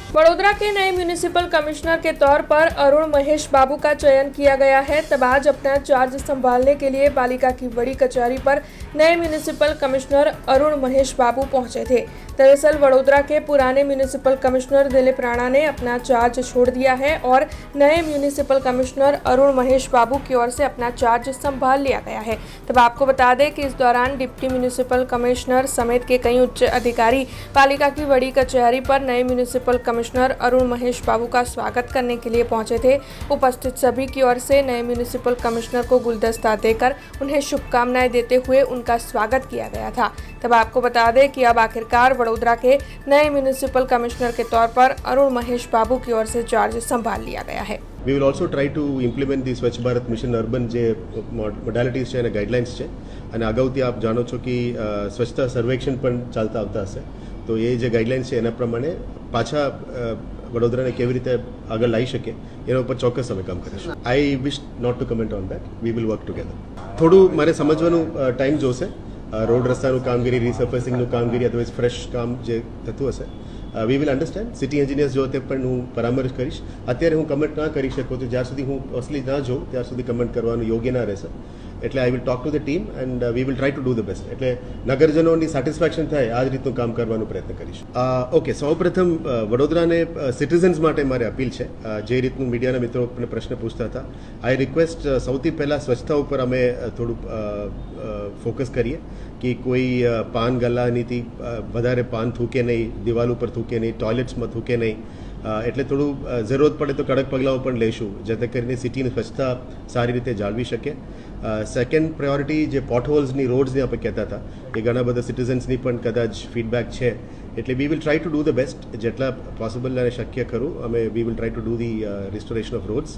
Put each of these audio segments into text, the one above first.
वडोदरा के नए municipal commissioner के तौर पर अरुण महेश बाबू का चयन किया गया है। तब आज अपना चार्ज संभालने के लिए पालिका की बड़ी कचहरी पर नए म्यूनिसिपल कमिश्नर अरुण महेश बाबू पहुंचे थे। दरअसल वडोदरा के पुराने म्यूनिसिपल कमिश्नर दिलीप राणा ने अपना चार्ज छोड़ दिया है और नए म्यूनिसिपल कमिश्नर अरुण महेश बाबू की ओर से अपना चार्ज संभाल लिया गया है। तब आपको बता दें कि इस दौरान डिप्टी म्यूनिसिपल कमिश्नर समेत के कई उच्च अधिकारी पालिका की बड़ी कचहरी पर नए म्यूनिसिपल कमिश्नर अरुण महेश बाबू का स्वागत करने के लिए पहुंचे थे। उपस्थित सभी की ओर से नए म्यूनिसिपल कमिश्नर को गुलदस्ता देकर उन्हें शुभकामनाएं देते हुए उनका स्वागत किया गया था। तब आपको बता दें कि अब आखिरकार वडोदरा के नए म्यूनिसिपल कमिश्नर के तौर पर अरुण महेश बाबू की ओर से चार्ज संभाल लिया गया है। We will also try to implement the Swachh Bharat Mission Urban જે મોડાલિટીઝ છે અને ગાઈડલાઇન્સ છે અને અગાઉથી આપ જાણો છો કે સ્વચ્છતા સર્વેક્ષણ પણ ચાલતા આવતા હશે તો એ જે ગાઈડલાઇન્સ છે એના પ્રમાણે પાછા વડોદરાને કેવી રીતે આગળ લાવી શકે એના ઉપર ચોક્કસ અમે કામ કરીશું. I wish not to comment on that. We will work together. થોડું મારે સમજવાનું ટાઈમ જોશે. રોડ રસ્તાનું કામગીરી, રિસર્ફેસિંગનું કામગીરી અથવા ફ્રેશ કામ જે થતું હશે we will understand. City engineers જો તે પણ હું પરામર્શ કરીશ. અત્યારે હું કમેન્ટ ના કરી શકું તો જ્યાર સુધી હું અસલી ના જોઉં ત્યાર સુધી કમેન્ટ કરવાનું યોગ્ય ના રહેશે. એટલે I will talk to the team and we will try to do the best. એટલે નગરજનોની સેટિસ્ફેક્શન થાય આ જ રીતનું કામ કરવાનો પ્રયત્ન કરીશું. ઓકે, સૌપ્રથમ વડોદરાને સિટીઝન્સ માટે મારે અપીલ છે. જે રીતનું મીડિયાના મિત્રો પ્રશ્ન પૂછતા હતા, આઈ રિક્વેસ્ટ સૌથી પહેલાં સ્વચ્છતા ઉપર અમે થોડું ફોકસ કરીએ કે કોઈ પાન ગલ્લાનીથી વધારે પાન થૂકે નહીં, દિવાલ ઉપર થૂકે નહીં, ટોયલેટ્સમાં થૂકે નહીં. એટલે થોડું જરૂરત પડે તો કડક પગલાઓ પણ લઈશું જેથી કરીને સિટીની સ્વચ્છતા સારી રીતે જાળવી શકે. સેકન્ડ પ્રાયોરિટી જે પોટહોલ્સની રોડ્સની આપણે કહેતા હતા કે ઘણા બધા સિટીઝન્સની પણ કદાચ ફીડબેક છે એટલે વી will try to do the best. જેટલા પોસિબલ અને શક્ય ખરું અમે વી will try to do the restoration of rods.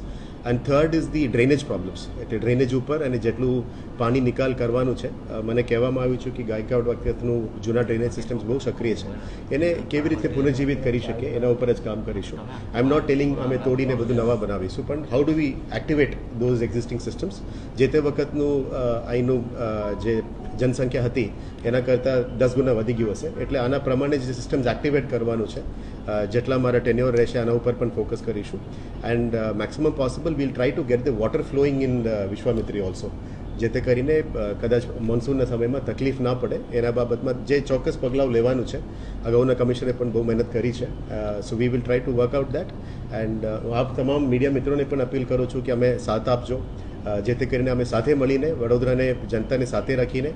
And third is the drainage problems. એટલે ડ્રેનેજ ઉપર અને જેટલું પાણી નિકાલ કરવાનું છે મને કહેવામાં આવ્યું છે કે ગાયકવાડ વખતનું જૂના ડ્રેનેજ સિસ્ટમ્સ બહુ સક્રિય છે એને કેવી રીતે પુનર્જીવિત કરી શકે એના ઉપર જ કામ કરીશું. આઈ એમ નોટ ટેલિંગ અમે તોડીને બધું નવા બનાવીશું પણ how do we activate those existing systems. જે તે વખતનું અહીંનું જે જનસંખ્યા હતી એના કરતાં 10 ગુણા વધી ગયું હશે એટલે આના પ્રમાણે જે સિસ્ટમ્સ એક્ટિવેટ કરવાનું છે જેટલા મારા ટેન્યોર રહેશે આના ઉપર પણ ફોકસ કરીશું. And maximum possible will try to get the water flowing in Vishwamitri also જેથી કરીને કદાચ મોન્સૂનના સમયમાં તકલીફ ના પડે એના બાબતમાં જે ચોક્કસ પગલાઓ લેવાનું છે અગાઉના કમિશનરે પણ બહુ મહેનત કરી છે. So we will try to work out that. And આપ તમામ મીડિયા મિત્રોને પણ અપીલ કરું છું કે અમે સાથ આપજો જેથી કરીને અમે સાથે મળીને વડોદરાને જનતાને સાથે રાખીને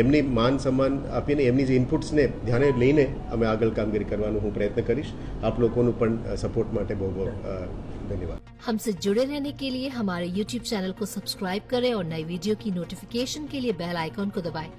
એમની માન સન્માન આપીને એમની જે ઇનપુટ્સને ધ્યાને લઈને અમે આગળ કામગીરી કરવાનો હું પ્રયત્ન કરીશ. આપ લોકોનું પણ સપોર્ટ માટે બહુ બહુ धन्यवाद. हमसे जुड़े रहने के लिए हमारे YouTube चैनल को सब्सक्राइब करें और नई वीडियो की नोटिफिकेशन के लिए बेल आइकॉन को दबाएं